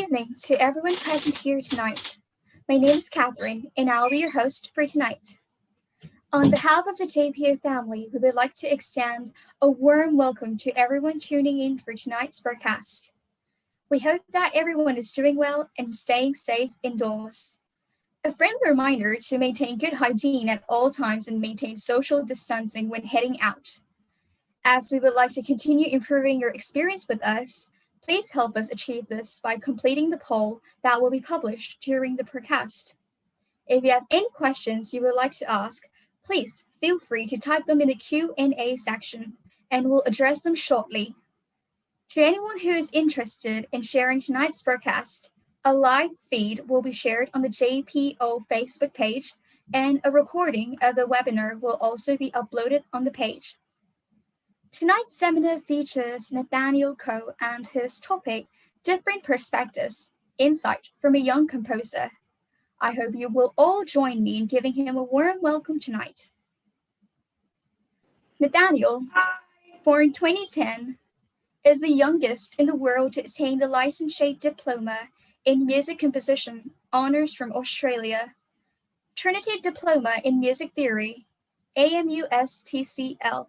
evening to everyone present here tonight. My name is Catherine, and I'll be your host for tonight. On behalf of the JPO family, we would like to extend a warm welcome to everyone tuning in for tonight's broadcast. We hope that everyone is doing well and staying safe indoors. A friendly reminder to maintain good hygiene at all times and maintain social distancing when heading out. As we would like to continue improving your experience with us, please help us achieve this by completing the poll that will be published during the broadcast. If you have any questions you would like to ask, please feel free to type them in the Q&A section, and we'll address them shortly. To anyone who is interested in sharing tonight's broadcast, a live feed will be shared on the JPO Facebook page, and a recording of the webinar will also be uploaded on the page. Tonight's seminar features Nathanael Koh and his topic, Different Perspectives, Insight from a Young Composer. I hope you will all join me in giving him a warm welcome tonight. Nathaniel, born 2010, is the youngest in the world to attain the licentiate diploma in music composition, honors from Australia, Trinity Diploma in Music Theory, AMUSTCL,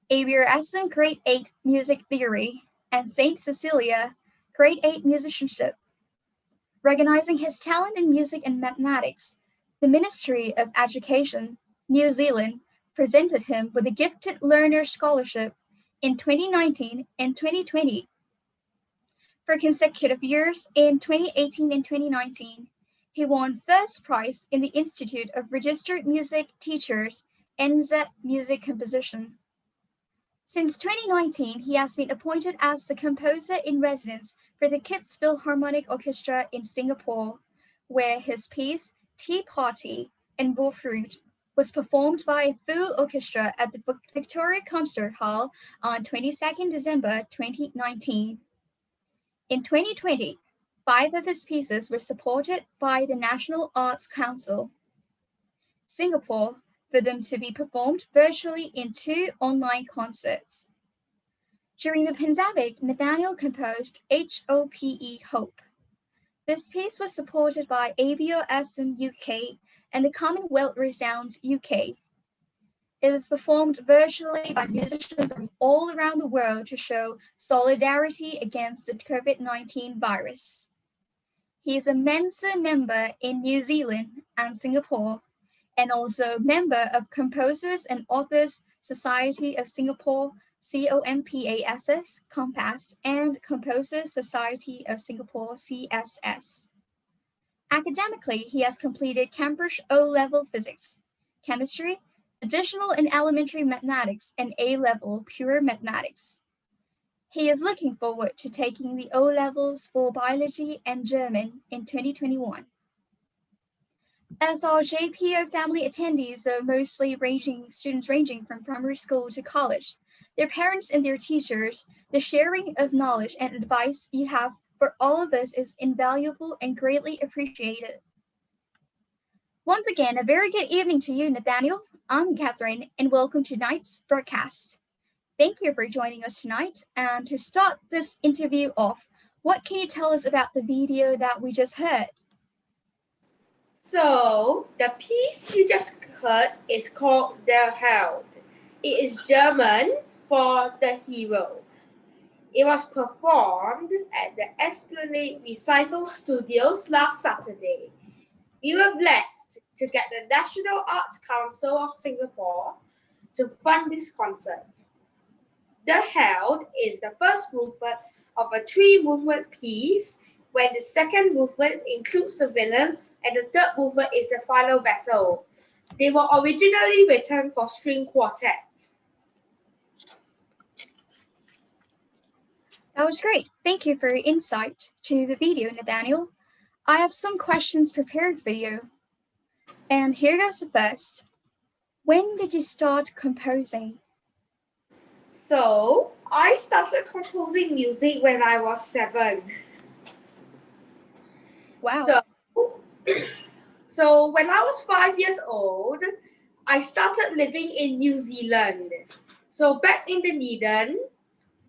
ABRSM Grade 8 Music Theory, and St. Cecilia Grade 8 Musicianship. Recognizing his talent in music and mathematics, the Ministry of Education, New Zealand, presented him with a Gifted Learner Scholarship in 2019 and 2020. For consecutive years in 2018 and 2019, he won first prize in the Institute of Registered Music Teachers, NZ Music Composition. Since 2019, he has been appointed as the composer in residence for the Jesselton Philharmonic Orchestra in Singapore, where his piece, Tea Party and Bullfruit, was performed by a full orchestra at the Victoria Concert Hall on 22nd December 2019. In 2020, 5 of his pieces were supported by the National Arts Council, Singapore, for them to be performed virtually in 2 online concerts. During the pandemic, Nathaniel composed Hope. This piece was supported by ABOSM UK and the Commonwealth Resounds UK. It was performed virtually by musicians from all around the world to show solidarity against the COVID-19 virus. He is a Mensa member in New Zealand and Singapore, and also member of Composers and Authors Society of Singapore, COMPASS, COMPASS, and Composers Society of Singapore, CSS. Academically, he has completed Cambridge O-level physics, chemistry, additional and elementary mathematics, and A-level pure mathematics. He is looking forward to taking the O-levels for biology and German in 2021. As our JPO family attendees are mostly students ranging from primary school to college, their parents and their teachers, the sharing of knowledge and advice you have for all of us is invaluable and greatly appreciated. Once again, a very good evening to you, Nathaniel. I'm Catherine, and welcome to tonight's broadcast. Thank you for joining us tonight. And to start this interview off, what can you tell us about the video that we just heard? So, the piece you just heard is called Der Held. It is German for the hero. It was performed at the Esplanade Recital Studios last Saturday. We were blessed to get the National Arts Council of Singapore to fund this concert. The Held is the first movement of a 3-movement piece, where the second movement includes the villain and the third movement is the final battle. They were originally written for string quartet. That was great. Thank you for your insight to the video, Nathaniel. I have some questions prepared for you. And here goes the first. When did you start composing? So, I started composing music when I was 7. Wow. So when I was 5 years old, I started living in New Zealand. So back in Dunedin,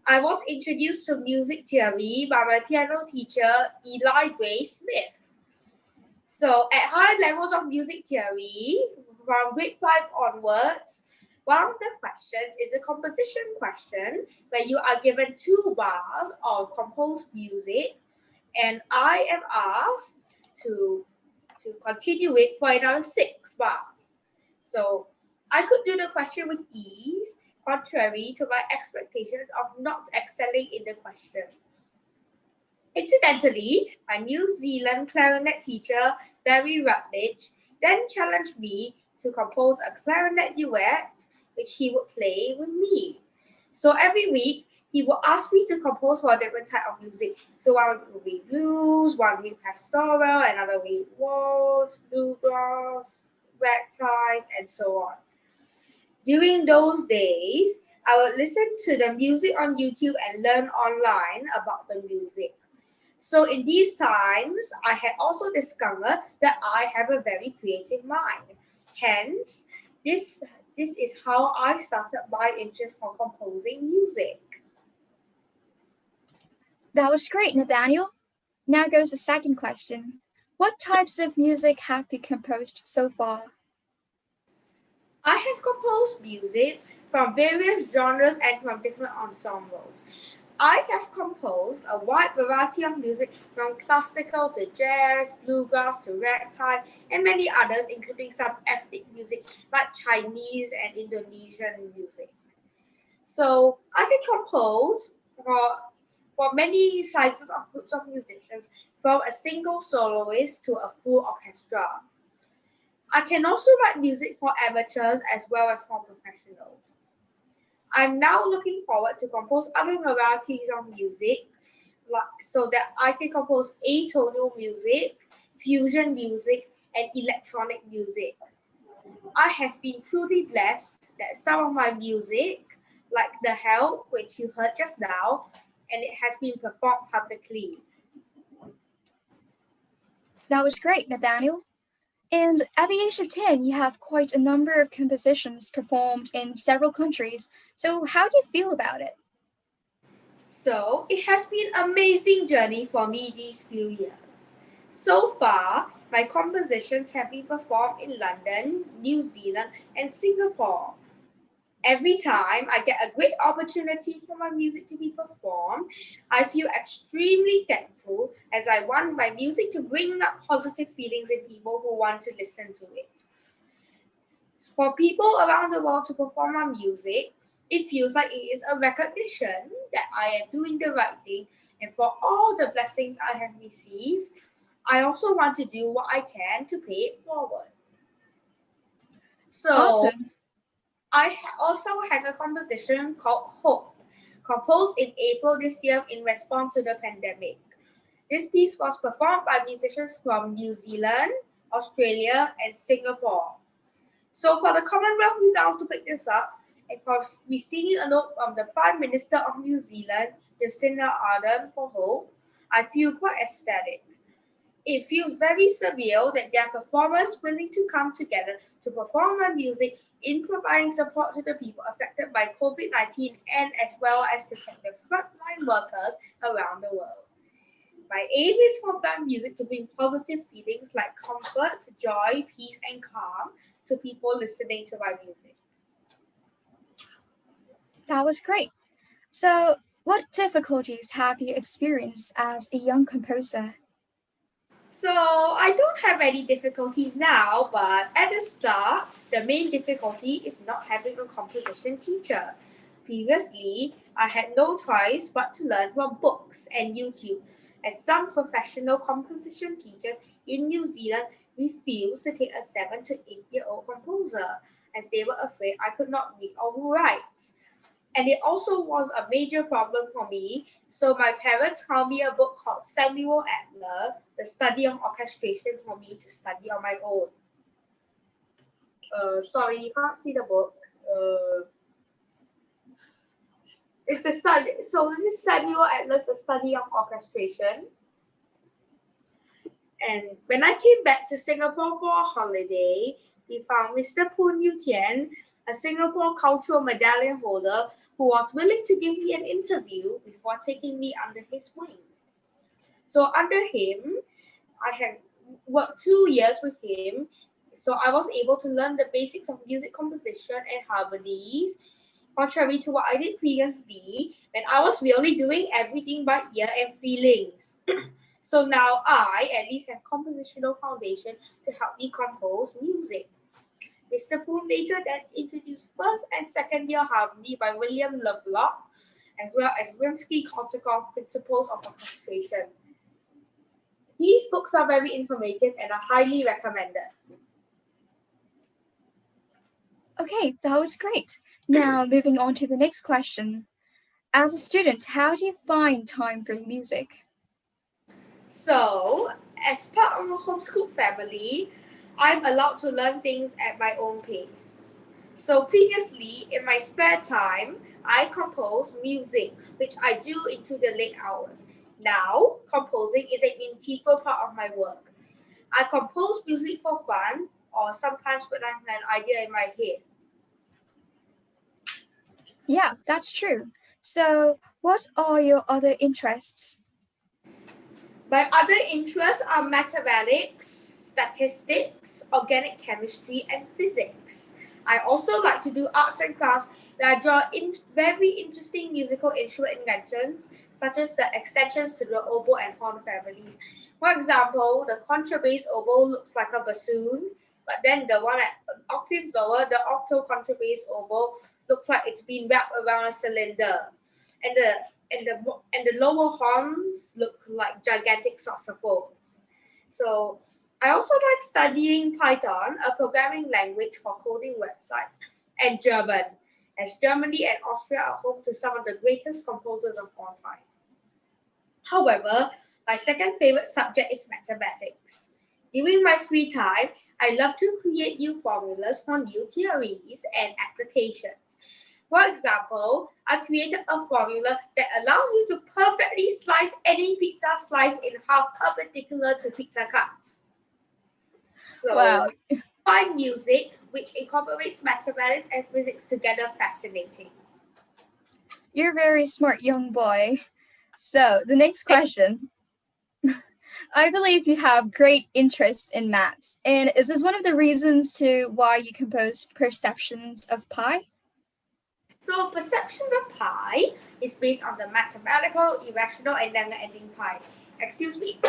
I was introduced to music theory by my piano teacher, Eli Gray Smith. So at high levels of music theory, from grade 5 onwards, one of the questions is a composition question where you are given 2 bars of composed music, and I am asked to continue it for another 6 bars. So I could do the question with ease, contrary to my expectations of not excelling in the question. Incidentally, my New Zealand clarinet teacher, Barry Rutledge, then challenged me to compose a clarinet duet which he would play with me. So every week, he would ask me to compose for a different type of music. So one would be blues, one would be pastoral, another would be waltz, bluegrass, ragtime, and so on. During those days, I would listen to the music on YouTube and learn online about the music. So in these times, I had also discovered that I have a very creative mind. Hence, this is how I started my interest for composing music. That was great, Nathaniel. Now goes the second question. What types of music have you composed so far? I have composed music from various genres and from different ensembles. I have composed a wide variety of music from classical to jazz, bluegrass to ragtime, and many others, including some ethnic music like Chinese and Indonesian music. So I can compose for many sizes of groups of musicians, from a single soloist to a full orchestra. I can also write music for amateurs as well as for professionals. I'm now looking forward to compose other varieties of music so that I can compose atonal music, fusion music, and electronic music. I have been truly blessed that some of my music, like The Help, which you heard just now, and it has been performed publicly. That was great, Nathaniel. And at the age of 10, you have quite a number of compositions performed in several countries. So, how do you feel about it? So it has been an amazing journey for me these few years. So far, my compositions have been performed in London, New Zealand, and Singapore. Every time I get a great opportunity for my music to be performed, I feel extremely thankful as I want my music to bring up positive feelings in people who want to listen to it. For people around the world to perform my music, it feels like it is a recognition that I am doing the right thing, and for all the blessings I have received, I also want to do what I can to pay it forward. So, Awesome. I also had a composition called Hope, composed in April this year in response to the pandemic. This piece was performed by musicians from New Zealand, Australia, and Singapore. So for the Commonwealth Resounds to pick this up, and for receiving a note from the Prime Minister of New Zealand, Jacinda Ardern, for Hope, I feel quite ecstatic. It feels very surreal that there are performers willing to come together to perform my music in providing support to the people affected by COVID-19 and as well as to thank the frontline workers around the world. My aim is for my music to bring positive feelings like comfort, joy, peace, and calm to people listening to my music. That was great. So, what difficulties have you experienced as a young composer? So I don't have any difficulties now, but at the start, the main difficulty is not having a composition teacher. Previously, I had no choice but to learn from books and YouTube, as some professional composition teachers in New Zealand refused to take a 7 to 8-year-old composer, as they were afraid I could not read or write. And it also was a major problem for me. So my parents found me a book called Samuel Adler, The Study of Orchestration, for me to study on my own. Sorry, you can't see the book. It's the study. So this is Samuel Adler's The Study of Orchestration. And when I came back to Singapore for a holiday, we found Mr. Poon Yu Tian, a Singapore Cultural Medallion holder, who was willing to give me an interview before taking me under his wing. So under him, I had worked 2 years with him, so I was able to learn the basics of music composition and harmonies, contrary to what I did previously when I was really doing everything by ear and feelings. So now I at least have compositional foundation to help me compose music. Mr. Poon later then introduced first and second year harmony by William Lovelock, as well as Rimsky-Korsakov Principles of Orchestration. These books are very informative and are highly recommended. Okay, that was great. Now, moving on to the next question. As a student, how do you find time for music? So, as part of a homeschool family, I'm allowed to learn things at my own pace. So previously, in my spare time, I compose music, which I do into the late hours. Now, composing is an integral part of my work. I compose music for fun or sometimes when I have an idea in my head. Yeah, that's true. So, what are your other interests? My other interests are mathematics, statistics, organic chemistry, and physics. I also like to do arts and crafts where I draw in very interesting musical instrument inventions, such as the extensions to the oboe and horn families. For example, the contrabass oboe looks like a bassoon, but then the one at octaves lower, the octo contrabass oboe, looks like it's been wrapped around a cylinder. And the lower horns look like gigantic saxophones. So I also like studying Python, a programming language for coding websites, and German, as Germany and Austria are home to some of the greatest composers of all time. However, my second favorite subject is mathematics. During my free time, I love to create new formulas for new theories and applications. For example, I created a formula that allows you to perfectly slice any pizza slice in half perpendicular to pizza cuts. So, Wow, I find music, which incorporates mathematics and physics together, fascinating. you're a very smart young boy. So, the next question. I believe you have great interest in maths. And is this one of the reasons to why you composed Perceptions of Pi? So, perceptions of pi is based on the mathematical, irrational, and never-ending pi. Excuse me.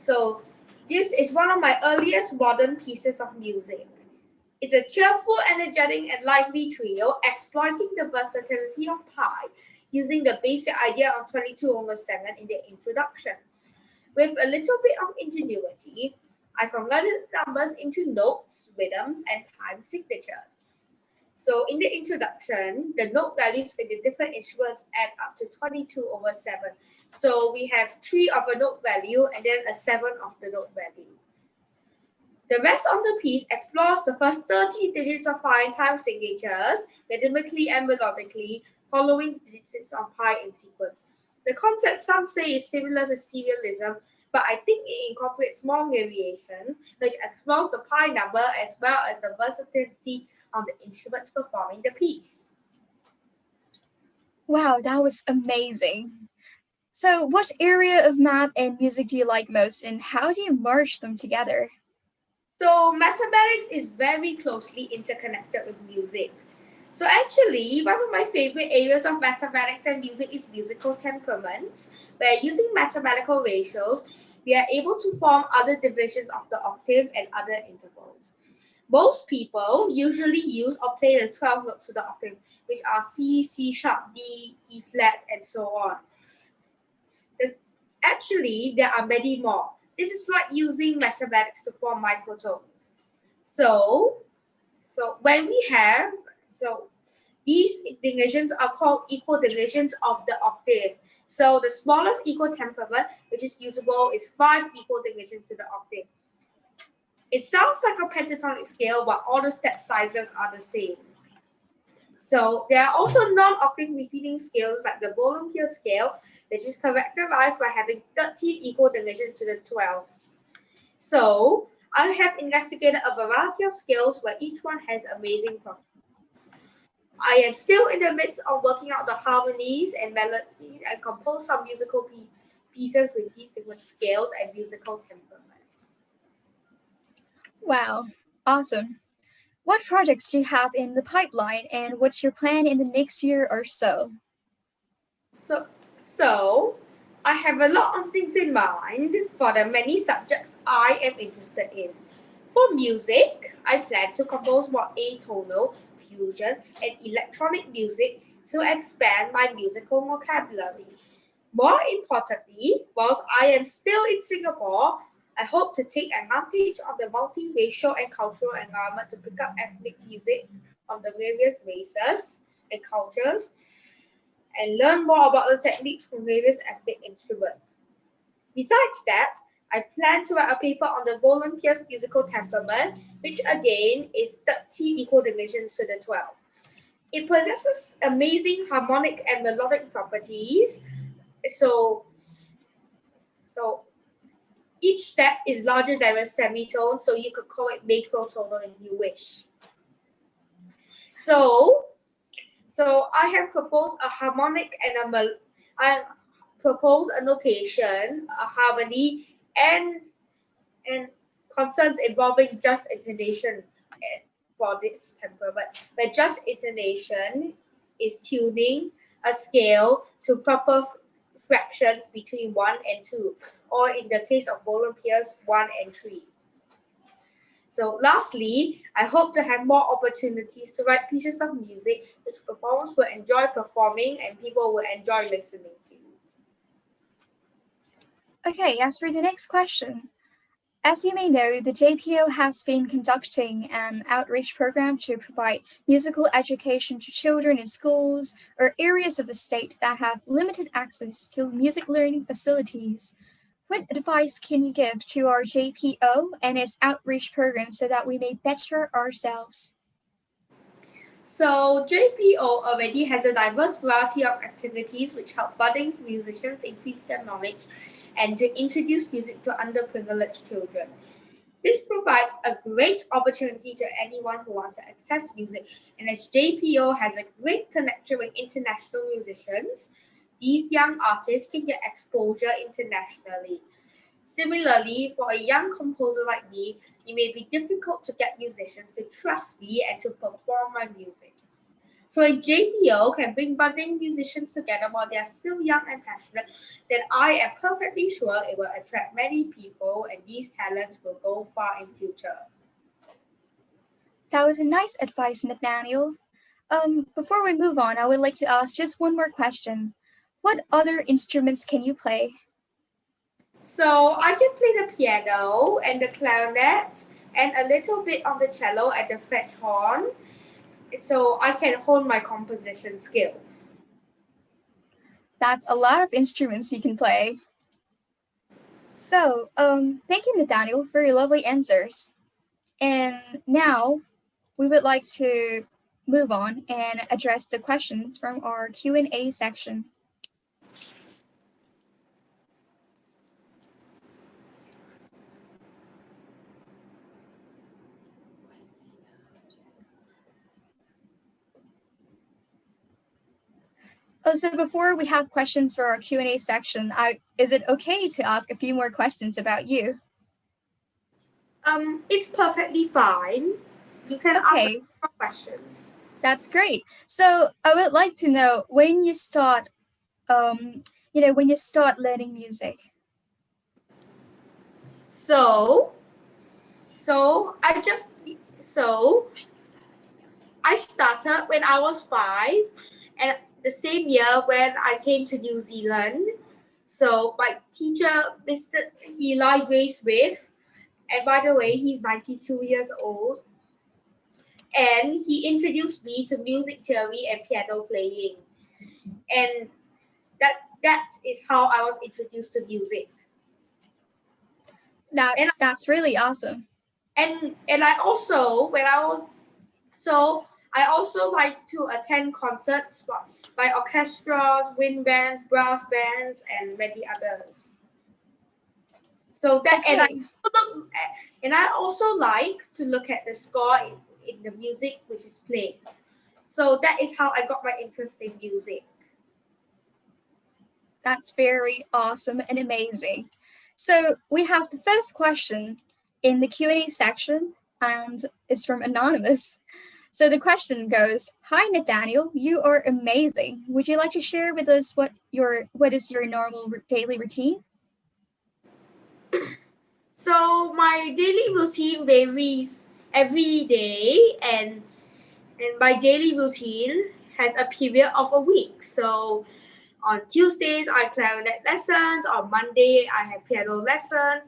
So, this is one of my earliest modern pieces of music. It's a cheerful, energetic, and lively trio exploiting the versatility of pi using the basic idea of 22/7 in the introduction. With a little bit of ingenuity, I converted numbers into notes, rhythms, and time signatures. So in the introduction, the note values in the different instruments add up to 22/7. So we have 3 of a note value and then a 7 of the note value. The rest of the piece explores the first 30 digits of pi time signatures, rhythmically and melodically, following the digits of pi in sequence. The concept some say is similar to serialism, but I think it incorporates small variations, which explores the pi number as well as the versatility of the instruments performing the piece. Wow, that was amazing. So, what area of math and music do you like most, and how do you merge them together? So mathematics is very closely interconnected with music. So actually, one of my favorite areas of mathematics and music is musical temperament, where using mathematical ratios, we are able to form other divisions of the octave and other intervals. Most people usually use or play the 12 notes to the octave, which are C, C sharp, D, E flat, and so on. Actually, there are many more. This is like using mathematics to form microtones. So, when we have, these divisions are called equal divisions of the octave. So the smallest equal temperament, which is usable, is 5 equal divisions to the octave. It sounds like a pentatonic scale, but all the step sizes are the same. So there are also non-octave repeating scales like the Bologne scale, which is characterized by having 13 equal divisions to the 12. So I have investigated a variety of scales where each one has amazing properties. I am still in the midst of working out the harmonies and melodies and compose some musical pieces with these different scales and musical temperaments. Wow, awesome. What projects do you have in the pipeline and what's your plan in the next year or so? So I have a lot of things in mind for the many subjects I am interested in. For music, I plan to compose more atonal, fusion, and electronic music to expand my musical vocabulary. More importantly, whilst I am still in Singapore, I hope to take advantage of the multiracial and cultural environment to pick up ethnic music of the various races and cultures and learn more about the techniques from various ethnic instruments. Besides that, I plan to write a paper on the volunteer's musical temperament, which again is 13 equal divisions to the 12. It possesses amazing harmonic and melodic properties. So, so each step is larger than a semitone, so you could call it macrotonal if you wish. So I have proposed a harmonic and I propose a notation, a harmony, and concerns involving just intonation for this temperament. Where just intonation is tuning a scale to proper fractions between 1 and 2, or in the case of volunteers, 1 and 3. So lastly, I hope to have more opportunities to write pieces of music which performers will enjoy performing and people will enjoy listening to. Okay, as for the next question, as you may know, the JPO has been conducting an outreach program to provide musical education to children in schools or areas of the state that have limited access to music learning facilities. What advice can you give to our JPO and its outreach program so that we may better ourselves? So JPO already has a diverse variety of activities which help budding musicians increase their knowledge and to introduce music to underprivileged children. This provides a great opportunity to anyone who wants to access music, and as JPO has a great connection with international musicians, these young artists can get exposure internationally. Similarly, for a young composer like me, it may be difficult to get musicians to trust me and to perform my music. So if JPO can bring budding musicians together while they are still young and passionate, then I am perfectly sure it will attract many people and these talents will go far in future. That was a nice advice, Nathaniel. Before we move on, I would like to ask just one more question. What other instruments can you play? So I can play the piano and the clarinet and a little bit on the cello and the French horn, so I can hone my composition skills. That's a lot of instruments you can play. So, thank you, Nathaniel, for your lovely answers. And now we would like to move on and address the questions from our Q&A section. Oh, so before we have questions for our Q&A section, is it okay to ask a few more questions about you? It's perfectly fine. You can ask Okay, more questions. that's great. So I would like to know when you start, when you start learning music. So I just so I started when I was 5, and the same year when I came to New Zealand. So my teacher, Mr. Eli Grace Swift, and by the way, he's 92 years old, and he introduced me to music theory and piano playing, and that is how I was introduced to music. That's really awesome. And I also when I was so I also like to attend concerts by orchestras, wind bands, brass bands, and many others. So that Okay. and I also like to look at the score in the music which is played. So that is how I got my interest in music. That's very awesome and amazing. So we have the first question in the Q&A section, and it's from Anonymous. So the question goes, "Hi Nathaniel, you are amazing. Would you like to share with us what is your normal daily routine?" So my daily routine varies every day, and my daily routine has a period of a week. So on Tuesdays I clarinet lessons, on Monday I have piano lessons,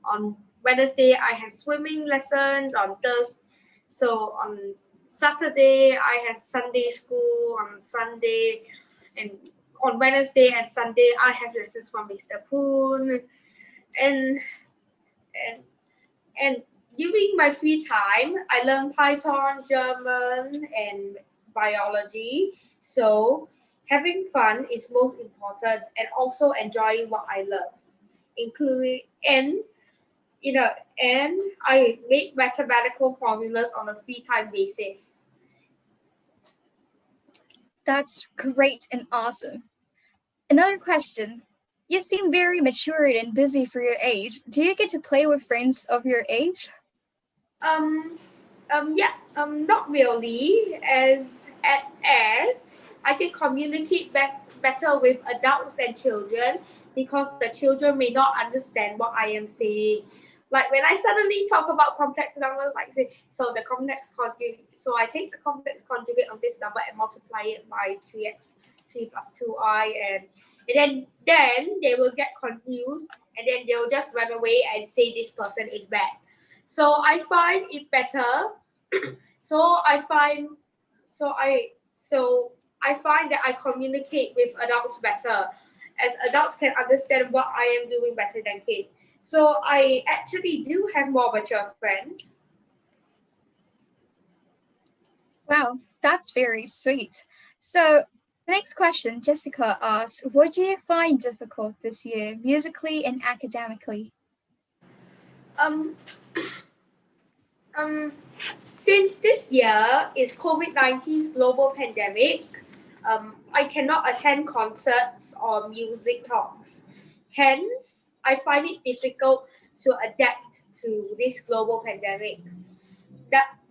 on Wednesday I have swimming lessons, on Thursday, so on Saturday I have Sunday school, on Sunday and on Wednesday and Sunday I have lessons from Mr. Poon, and and and during my free time, I learn Python, German, and biology. So having fun is most important, and also enjoying what I love, including and I make mathematical formulas on a free time basis. That's great and awesome. Another question. You seem very matured and busy for your age. Do you get to play with friends of your age? Um, not really, as I can communicate better with adults than children because the children may not understand what I am saying. Like when I suddenly talk about complex numbers, like say, so the complex conjugate, so I take the complex conjugate of this number and multiply it by 3 plus 2i, and then they will get confused, and then they will just run away and say this person is bad. So I find it better. so I find so I so I find that I communicate with adults better, as adults can understand what I am doing better than kids. So I actually do have more mature friends. Wow, that's very sweet. So the next question, Jessica asks, what do you find difficult this year, musically and academically? Um, um, since this year is COVID-19 global pandemic, I cannot attend concerts or music talks. Hence, I find it difficult to adapt to this global pandemic.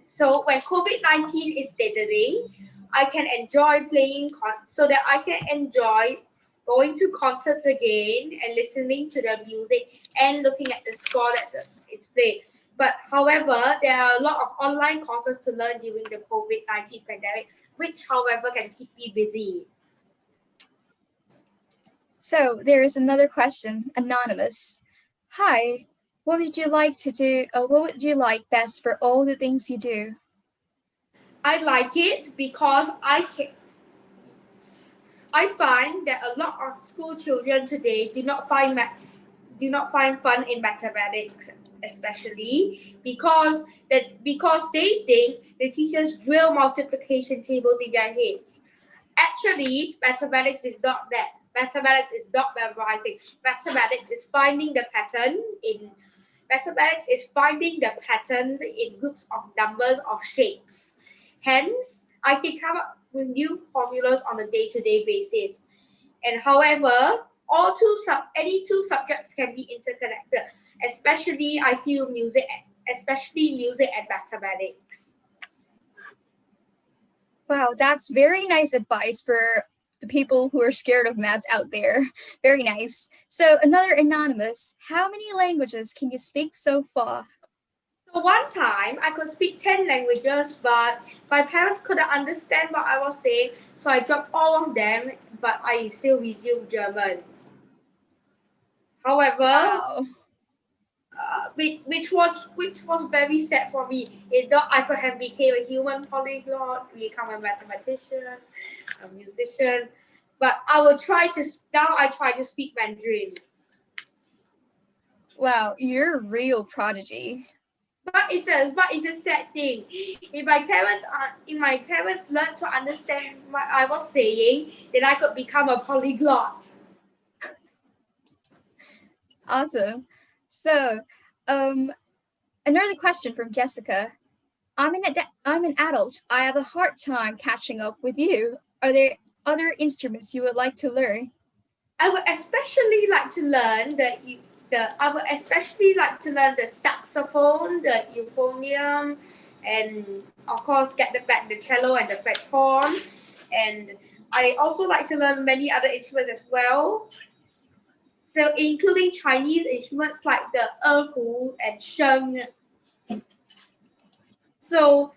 So when COVID-19 is deadening, I can enjoy so that I can enjoy going to concerts again and listening to the music and looking at the score that it's played. But however, there are a lot of online courses to learn during the COVID-19 pandemic, which however can keep me busy. So there is another question, Anonymous. Hi, what would you like to do? What would you like best for all the things you do? I like it because I find that a lot of school children today do not find fun in mathematics, especially because they think the teachers drill multiplication tables in their heads. Actually, mathematics is not that. Mathematics is not memorizing. Mathematics is finding the patterns in groups of numbers or shapes. Hence, I can come up with new formulas on a day-to-day basis. And however, any two subjects can be interconnected, especially I feel especially music and mathematics. Wow, that's very nice advice for the people who are scared of maths out there. Very nice. So another Anonymous, how many languages can you speak so far? So one time I could speak 10 languages, but my parents couldn't understand what I was saying, so I dropped all of them, but I still resumed German. However, Wow. which was very sad for me. If not, I could have became a human polyglot, become a mathematician, a musician. But I try to speak Mandarin. Wow, you're a real prodigy. But it's a sad thing. If my parents learned to understand what I was saying, then I could become a polyglot. Awesome. So, another question from Jessica. I'm an adult. I have a hard time catching up with you. Are there other instruments you would like to learn? I would especially like to learn I would especially like to learn the saxophone, the euphonium, and of course get the cello and the French horn. And I also like to learn many other instruments as well. So including Chinese instruments like the erhu and sheng. So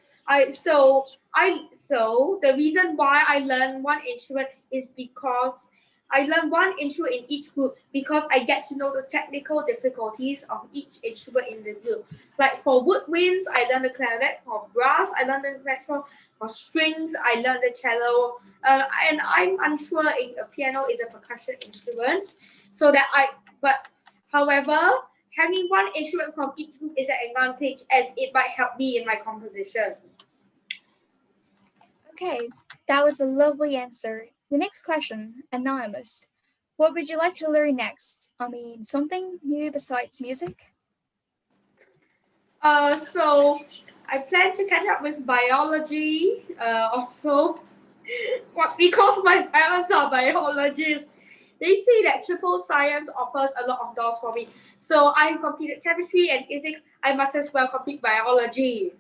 so the reason why I learn one instrument is because I learn one instrument in each group because I get to know the technical difficulties of each instrument in the group. Like for woodwinds, I learn the clarinet. For brass, I learn the clarinet. For strings, I learn the cello. And I'm unsure if a piano is a percussion instrument. But however, having one instrument from each group is an advantage as it might help me in my composition. Okay, that was a lovely answer. The next question, anonymous. What would you like to learn next? I mean, something new besides music? So I plan to catch up with biology. Also, because my parents are biologists, they say that triple science offers a lot of doors for me. So I completed chemistry and physics. I must as well complete biology.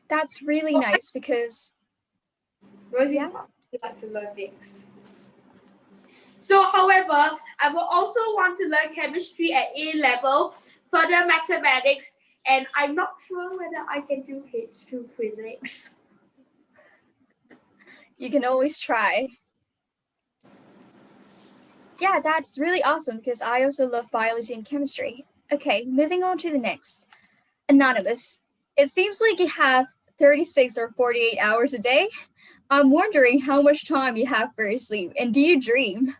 That's really nice because Rosie, yeah. what would you like to learn next? So, however, I will also want to learn chemistry at A level, further mathematics, and I'm not sure whether I can do H2 physics. You can always try. Yeah, that's really awesome because I also love biology and chemistry. Okay, moving on to the next. Anonymous. It seems like you have 36 or 48 hours a day. I'm wondering how much time you have for sleep and do you dream?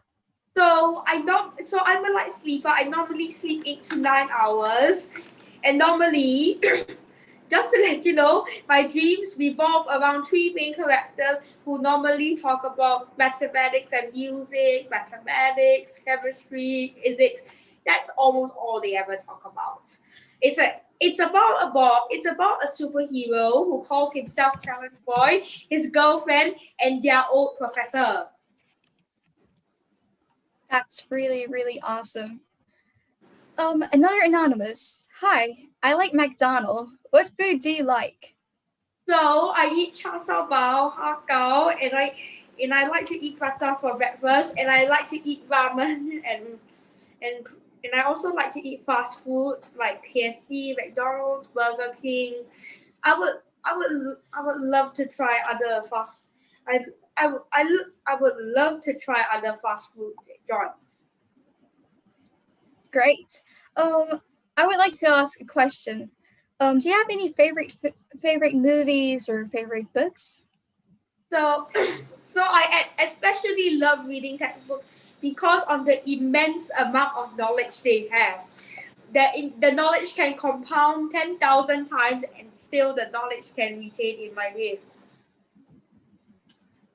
So I'm a light sleeper. I normally sleep 8 to 9 hours, and normally, just to let you know, my dreams revolve around three main characters who normally talk about mathematics and music, mathematics, chemistry, physics. That's almost all they ever talk about. It's about a superhero who calls himself Challenge Boy, his girlfriend, and their old professor. That's really, really awesome. Another anonymous. Hi, I like McDonald. What food do you like? So I eat char siu bao, har gow, and I like to eat prata for breakfast, and I like to eat ramen, and and I also like to eat fast food like KFC, McDonald's, Burger King. I would love to try other fast. I would love to try other fast food joints. Great. I would like to ask a question. Do you have any favorite movies or favorite books? So, so I especially love reading textbooks because of the immense amount of knowledge they have. The knowledge can compound 10,000 times and still the knowledge can retain in my head.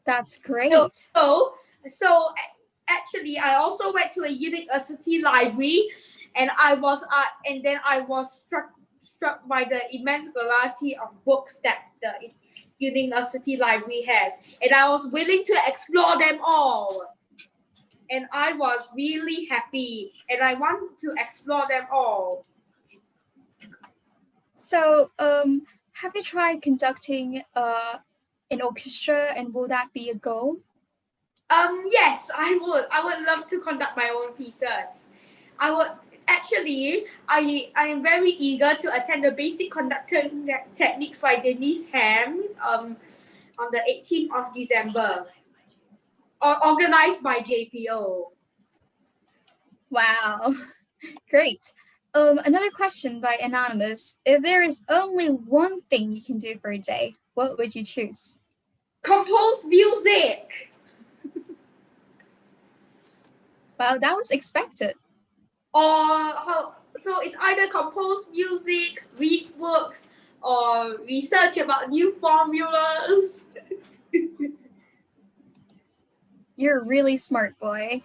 That's So, great. so, so actually, I also went to a university library, and then I was struck by the immense variety of books that the university library has, and I was willing to explore them all. And I was really happy, and I want to explore them all. So, have you tried conducting an orchestra, and will that be a goal? Yes, I would. I would love to conduct my own pieces. I would actually. I am very eager to attend the basic conducting techniques by Denise Ham. On the 18th of December, organized by JPO. Wow, great. Another question by Anonymous. If there is only one thing you can do for a day, what would you choose? Compose music. Wow, that was expected. So it's either compose music, read books, or research about new formulas. You're a really smart boy.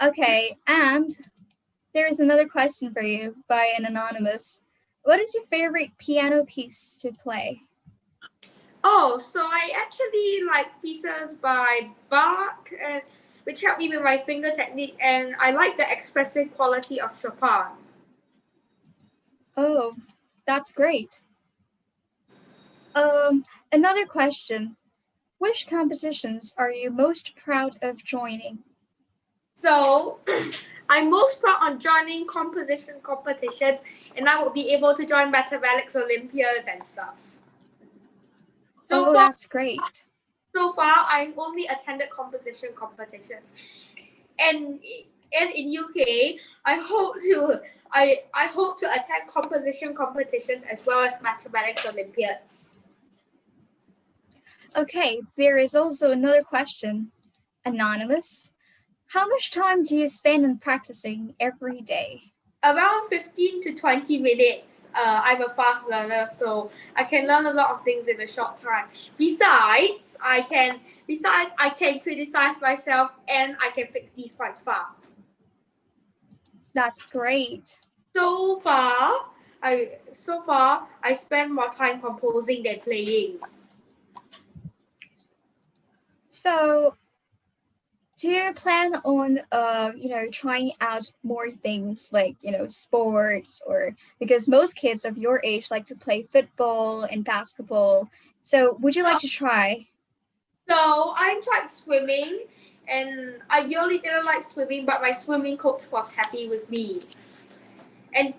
Okay, and there is another question for you by an anonymous. What is your favorite piano piece to play? Oh, so I actually like pieces by Bach, which help me with my finger technique, and I like the expressive quality of Chopin. Oh, that's great. Another question. Which competitions are you most proud of joining? So I'm most proud on joining composition competitions, and I will be able to join mathematics Olympiads and stuff. So Oh, far, that's great. I've only attended composition competitions, and in UK, I hope to attend composition competitions as well as mathematics Olympiads. Okay, there is also another question. Anonymous. How much time do you spend on practicing every day? Around 15 to 20 minutes. I'm a fast learner, so I can learn a lot of things in a short time. Besides, I can criticize myself and I can fix these quite fast. That's great. So far, I spend more time composing than playing. So, do you plan on trying out more things like sports, or because most kids of your age like to play football and basketball, so would you like to try? So I tried swimming, and I really didn't like swimming, but my swimming coach was happy with me. And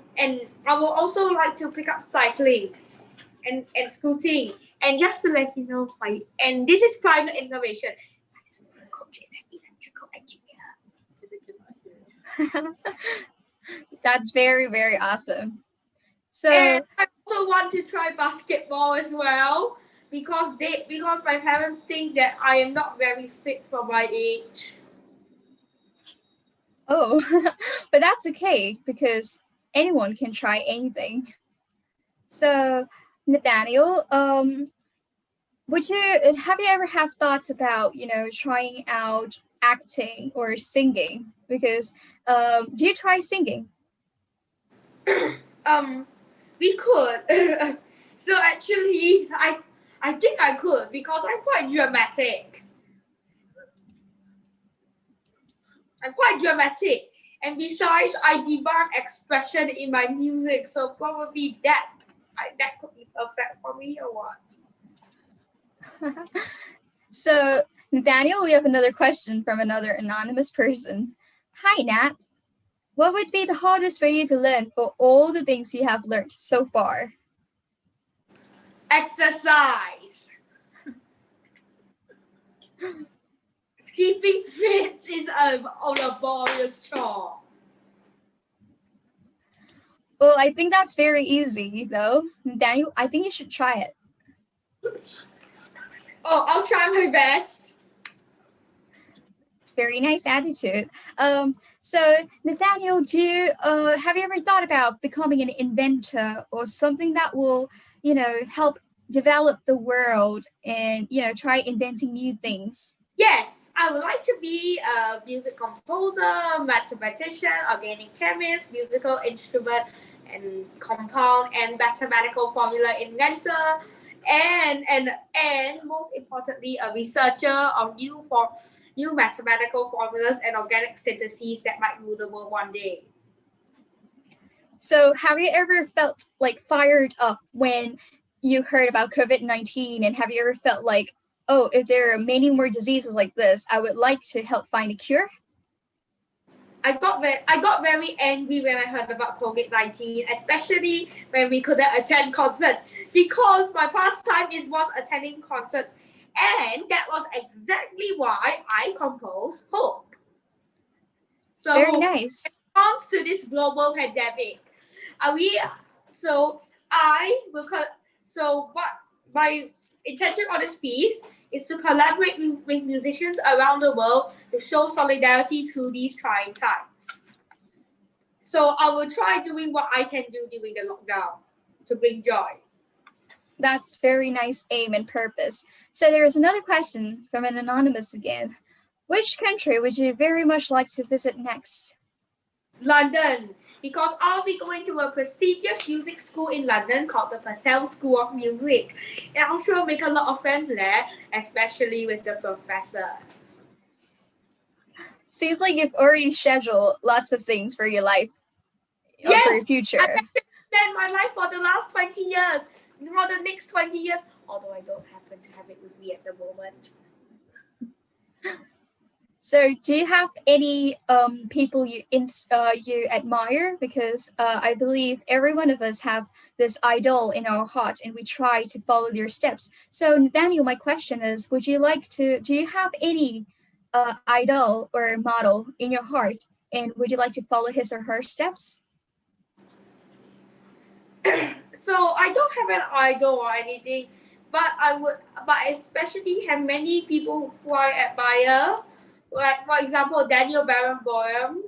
I would also like to pick up cycling and scooting. And just to let you know, this is private information. My swimming coach is an electrical engineer. That's very, very awesome. So, and I also want to try basketball as well because my parents think that I am not very fit for my age. oh, but that's okay because anyone can try anything. So, Nathaniel, have you ever have thoughts about trying out acting or singing? Because do you try singing? We could. So actually, I think I could because I'm quite dramatic. And besides, I demand expression in my music, so probably that could be perfect for me or what. So, Nathaniel, we have another question from another anonymous person. Hi, Nat. What would be the hardest for you to learn for all the things you have learned so far? Exercise. Keeping fit is a laborious chore. Well, I think that's very easy, though. Nathaniel, I think you should try it. Oh, I'll try my best. Very nice attitude. So Nathaniel, have you ever thought about becoming an inventor or something that will, help develop the world and try inventing new things? Yes, I would like to be a music composer, mathematician, organic chemist, musical instrument and compound and mathematical formula inventor, and most importantly, a researcher of new mathematical formulas and organic syntheses that might rule the world one day. So have you ever felt like fired up when you heard about COVID-19, and have you ever felt like, oh, if there are many more diseases like this, I would like to help find a cure? I got very angry when I heard about COVID-19, especially when we couldn't attend concerts, because my pastime was attending concerts, and that was exactly why I composed Hope. So Very nice. when it comes to this global pandemic, my intention on this piece is to collaborate with musicians around the world to show solidarity through these trying times. So I will try doing what I can do during the lockdown to bring joy. That's very nice aim and purpose. So there is another question from an anonymous again. Which country would you very much like to visit next? London, because I'll be going to a prestigious music school in London called the Purcell School of Music. And I'm sure I'll make a lot of friends there, especially with the professors. Seems like you've already scheduled lots of things for your life, for Yes, your future. I spent my life for the last 20 years, for the next 20 years, although I don't happen to have it with me at the moment. So, do you have any people you admire? Because I believe every one of us have this idol in our heart, and we try to follow their steps. So, Nathaniel, my question is: do you have any idol or model in your heart, and would you like to follow his or her steps? So I don't have an idol or anything, but but especially have many people who I admire, like for example Daniel Barenboim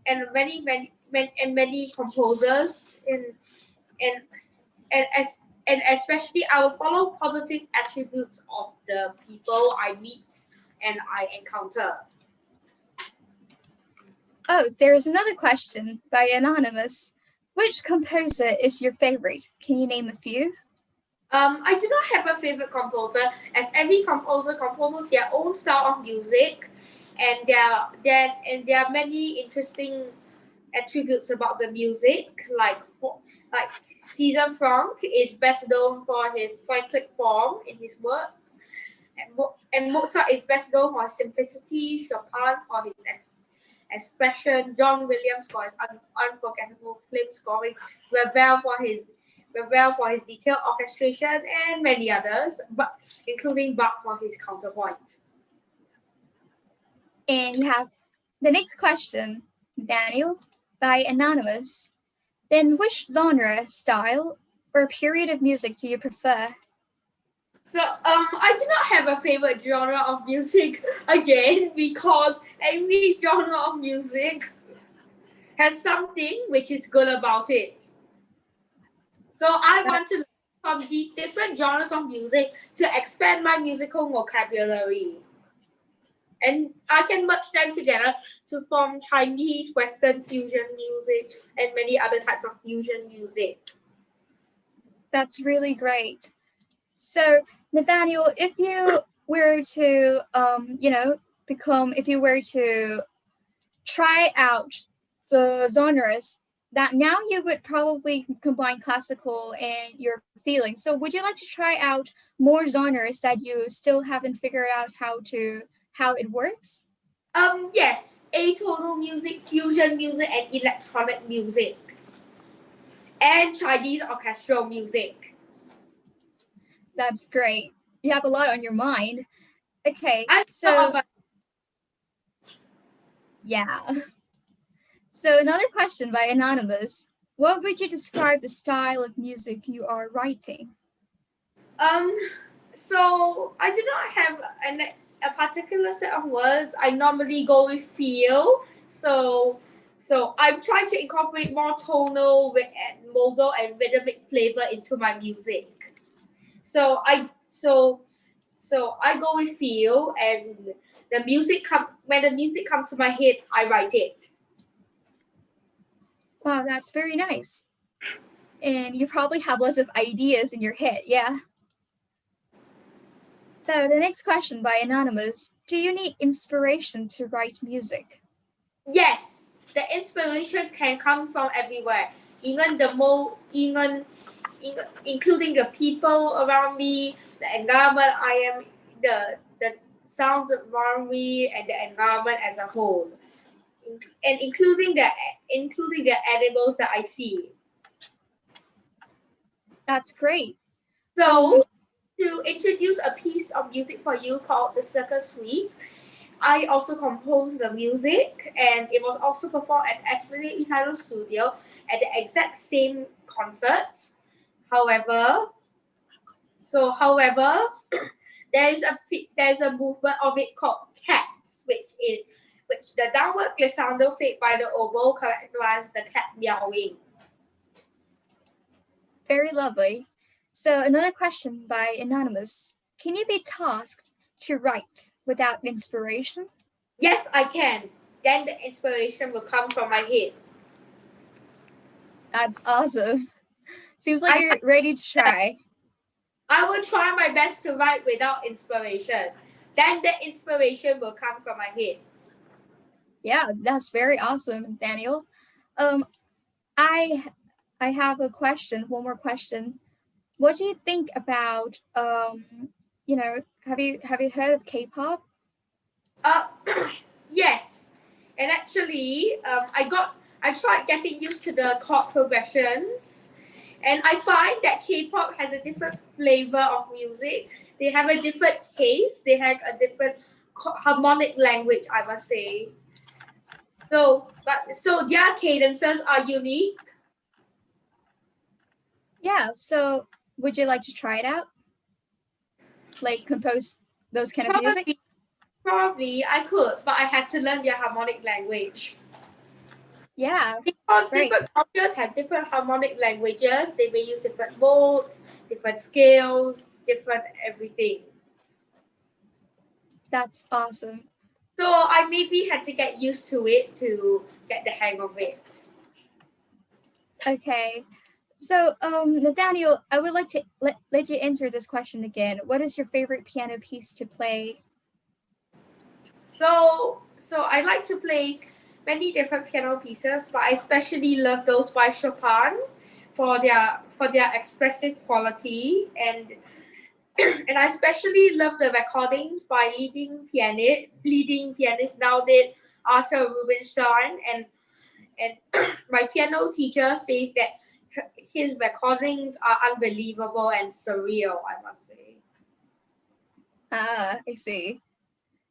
and many composers and and as and especially I will follow positive attributes of the people I meet and I encounter. Oh, there's another question by Anonymous. Which composer is your favorite? Can you name a few? I do not have a favorite composer, as every composer composes their own style of music, and there are many interesting attributes about the music, like Caesar Franck is best known for his cyclic form in his works, and Mozart is best known for his simplicity, Chopin for his expression, John Williams for his unforgettable film scoring, Ravel for his detailed orchestration, and many others, but including Bach for his counterpoint. And you have the next question, Daniel, by Anonymous. Then which genre, style, or period of music do you prefer? So I do not have a favorite genre of music again because every genre of music has something which is good about it. So I want to learn from these different genres of music to expand my musical vocabulary. And I can merge them together to form Chinese, Western fusion music, and many other types of fusion music. That's really great. So, Nathaniel, if you were to, if you were to try out the genres that now you would probably combine classical and your feelings. So, would you like to try out more genres that you still haven't figured out how it works? Yes, atonal music, fusion music, and electronic music, and Chinese orchestral music. That's great. You have a lot on your mind. Okay, yeah. So another question by Anonymous. What would you describe the style of music you are writing? So I do not have a particular set of words. I normally go with feel. So I'm trying to incorporate more tonal and modal and rhythmic flavor into my music. So I go with feel, and when the music comes to my head, I write it. Wow, that's very nice. And you probably have lots of ideas in your head, yeah? So the next question by Anonymous. Do you need inspiration to write music? Yes, the inspiration can come from everywhere, even including the people around me, the environment I am, the sounds around me, and the environment as a whole, and including the animals that I see. That's great. So, to introduce a piece of music for you called the Circus Suite, I also composed the music, and it was also performed at Esplanade Italo Studio at the exact same concert. However, there is a movement of it called cats, which the downward glissando played by the oboe characterized the cat meowing. Very lovely. So another question by Anonymous. Can you be tasked to write without inspiration? Yes, I can. Then the inspiration will come from my head. That's awesome. Seems like I you're ready to try. I will try my best to write without inspiration. Then the inspiration will come from my head. Yeah, that's very awesome, Daniel. Um, I I have a question. One more question. What do you think about have you heard of K-pop? Uh, yes, and actually, I tried getting used to the chord progressions, and I find that K-pop has a different flavor of music. They have a different taste. They have a different harmonic language, I must say. So their cadences are unique. Yeah, so would you like to try it out? Like compose those kind of music? Probably, probably I could, but I had to learn their harmonic language. Yeah, Because great. different cultures have different harmonic languages, they may use different modes, different scales, different everything. That's awesome. So I maybe had to get used to it to get the hang of it. Okay. So, Nathaniel, I would like to let you answer this question again. What is your favorite piano piece to play? So I like to play many different piano pieces, but I especially love those by Chopin for their expressive quality and I especially love the recordings by leading pianist nowadays Arthur Rubinstein and my piano teacher says that his recordings are unbelievable and surreal, I must say. Ah, I see.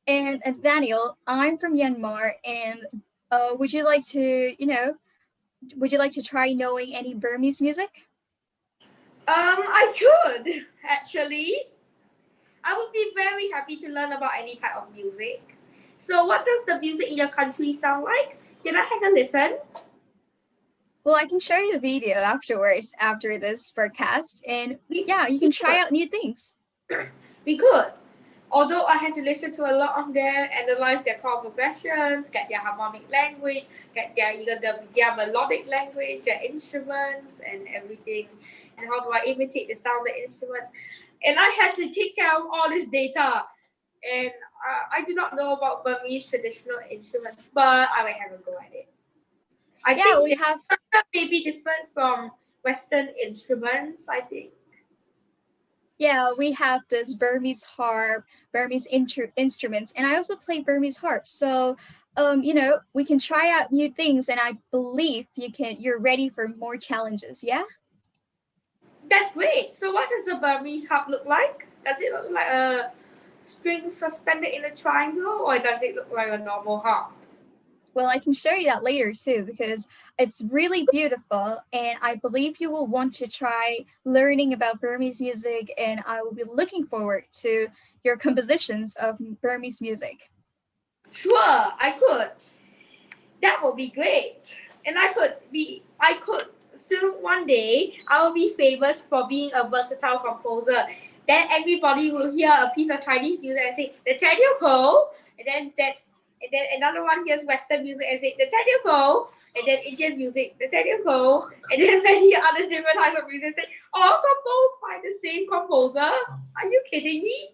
And Daniel, I'm from Myanmar, and would you like to try knowing any Burmese music? I could actually. I would be very happy to learn about any type of music. So, what does the music in your country sound like? Can I have a listen? Well, I can show you the video afterwards, after this broadcast, and We, yeah, you we can try could. out new things. We could. Although I had to listen to a lot of them, analyze their chord progressions, get their harmonic language, get their melodic language, their instruments and everything, and how do I imitate the sound of the instruments. And I had to take out all this data. And I do not know about Burmese traditional instruments, but I will have a go at it. I Yeah, think we the have structure may be different from Western instruments, I think. this Burmese harp, Burmese instruments, and I also play Burmese harp. So, we can try out new things, and I believe you're ready for more challenges. Yeah. That's great. So what does a Burmese harp look like? Does it look like a string suspended in a triangle or does it look like a normal harp? Well, I can show you that later too because it's really beautiful, and I believe you will want to try learning about Burmese music, and I will be looking forward to your compositions of Burmese music. Sure, I could. That would be great. And I could soon one day I will be famous for being a versatile composer. Then everybody will hear a piece of Chinese music and say Nathaniel Koh, and then another one hears Western music and say Nathaniel Koh, and then Indian music Nathaniel Koh, and then many other different types of music say all composed by the same composer. Are you kidding me?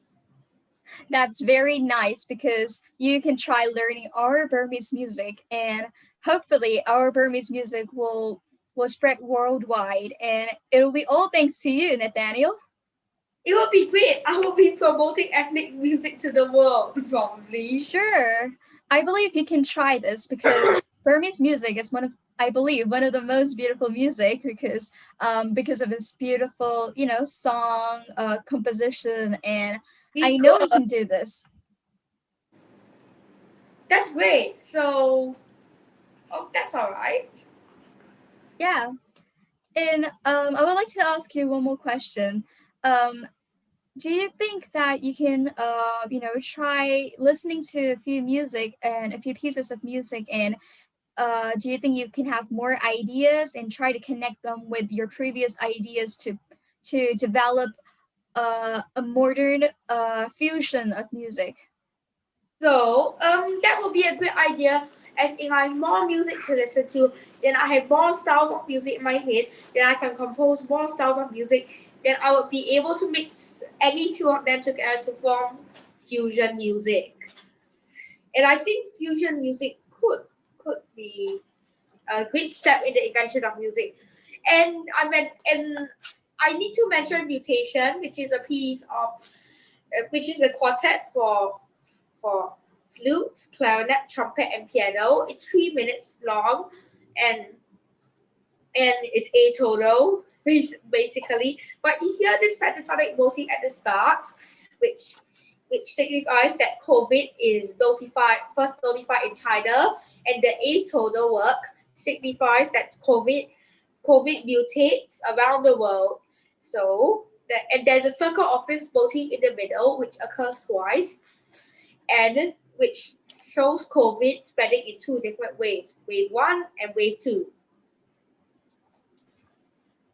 That's very nice because you can try learning our Burmese music, and hopefully our Burmese music will spread worldwide, and it'll be all thanks to you, Nathaniel. It will be great. I will be promoting ethnic music to the world, probably. Sure. I believe you can try this because Burmese music is I believe, one of the most beautiful music because of its beautiful, song, composition, and We I know could. you can do this. That's great. So, oh, that's all right. Yeah. And I would like to ask you one more question. Um, do you think that you can, try listening to a few music and a few pieces of music, and do you think you can have more ideas and try to connect them with your previous ideas to develop a modern fusion of music? So, that would be a good idea. As in, I have more music to listen to, then I have more styles of music in my head, then I can compose more styles of music, then I would be able to mix any two of them together to form fusion music. And I think fusion music could be a great step in the invention of music. And I need to mention Mutation, which is a piece of which is a quartet for flute, clarinet, trumpet, and piano. It's 3 minutes long, and it's atonal basically. But you hear this pentatonic motif at the start, which signifies that COVID is first notified in China, and the atonal work signifies that COVID mutates around the world. So and there's a circle of fifth motif in the middle, which occurs twice, and which shows COVID spreading in two different waves, wave 1 and wave 2.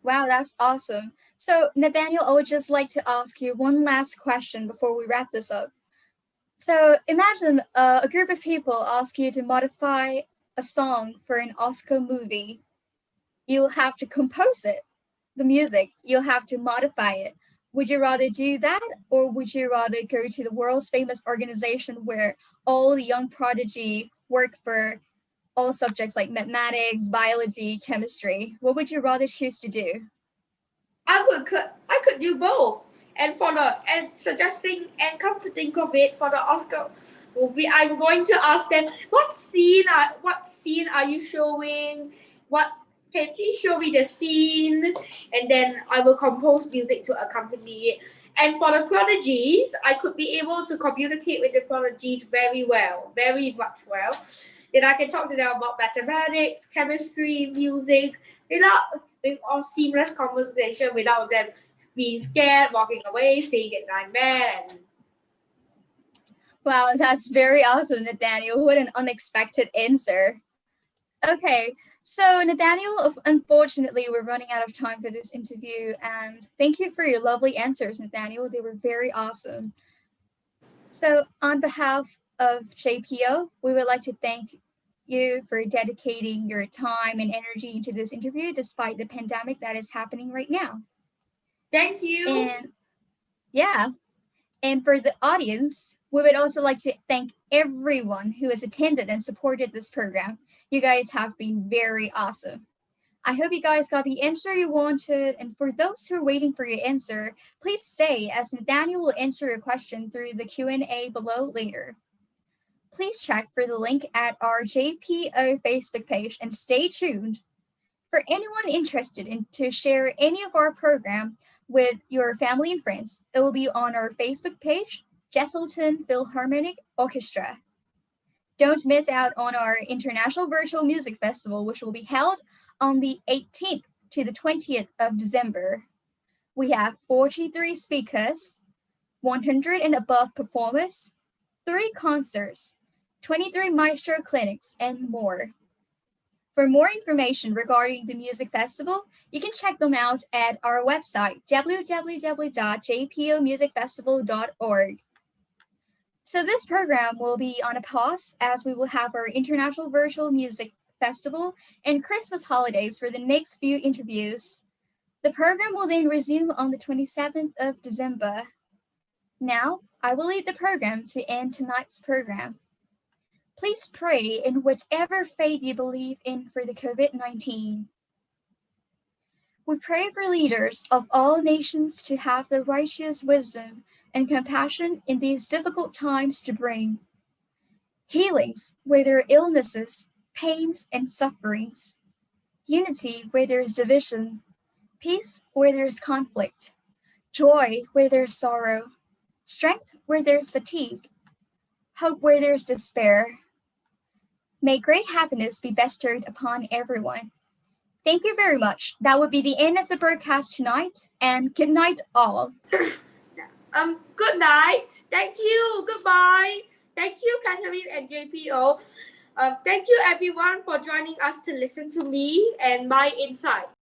Wow, that's awesome. So, Nathaniel, I would just like to ask you one last question before we wrap this up. So, imagine a group of people ask you to modify a song for an Oscar movie. You'll have to compose it, the music, you'll have to modify it. Would you rather do that, or would you rather go to the world's famous organization where all the young prodigy work for all subjects like mathematics, biology, chemistry? What would you rather choose to do? I could do both. And suggesting and come to think of it, for the Oscar movie, I'm going to ask them what scene are you showing? Can you show me the scene? And then I will compose music to accompany it. And for the prodigies, I could be able to communicate with the prodigies very well, very much well. Then I can talk to them about mathematics, chemistry, music, with all seamless conversation without them being scared, walking away, saying it I'm bad. Wow, that's very awesome, Nathaniel. What an unexpected answer. Okay, so Nathaniel, unfortunately, we're running out of time for this interview, and thank you for your lovely answers, Nathaniel. They were very awesome. So, on behalf of JPO, we would like to thank you for dedicating your time and energy into this interview despite the pandemic that is happening right now. Thank you. And yeah, and for the audience, we would also like to thank everyone who has attended and supported this program. You guys have been very awesome. I hope you guys got the answer you wanted, and for those who are waiting for your answer, please stay as Nathaniel will answer your question through the Q&A below later. Please check for the link at our JPO Facebook page and stay tuned. For anyone interested in to share any of our program with your family and friends, it will be on our Facebook page, Jesselton Philharmonic Orchestra. Don't miss out on our International Virtual Music Festival, which will be held on the 18th to the 20th of December. We have 43 speakers, 100 and above performers, 3 concerts, 23 maestro clinics, and more. For more information regarding the music festival, you can check them out at our website, www.jpomusicfestival.org. So this program will be on a pause as we will have our International Virtual Music Festival and Christmas holidays for the next few interviews. The program will then resume on the 27th of December. Now, I will lead the program to end tonight's program. Please pray in whatever faith you believe in for the COVID-19. We pray for leaders of all nations to have the righteous wisdom and compassion in these difficult times to bring healings where there are illnesses, pains, and sufferings, unity where there is division, peace where there is conflict, joy where there is sorrow, strength where there is fatigue, hope where there is despair. May great happiness be bestowed upon everyone. Thank you very much. That would be the end of the broadcast tonight, and good night all. Good night. Thank you. Goodbye. Thank you, Catherine and JPO. Thank you everyone for joining us to listen to me and my insight.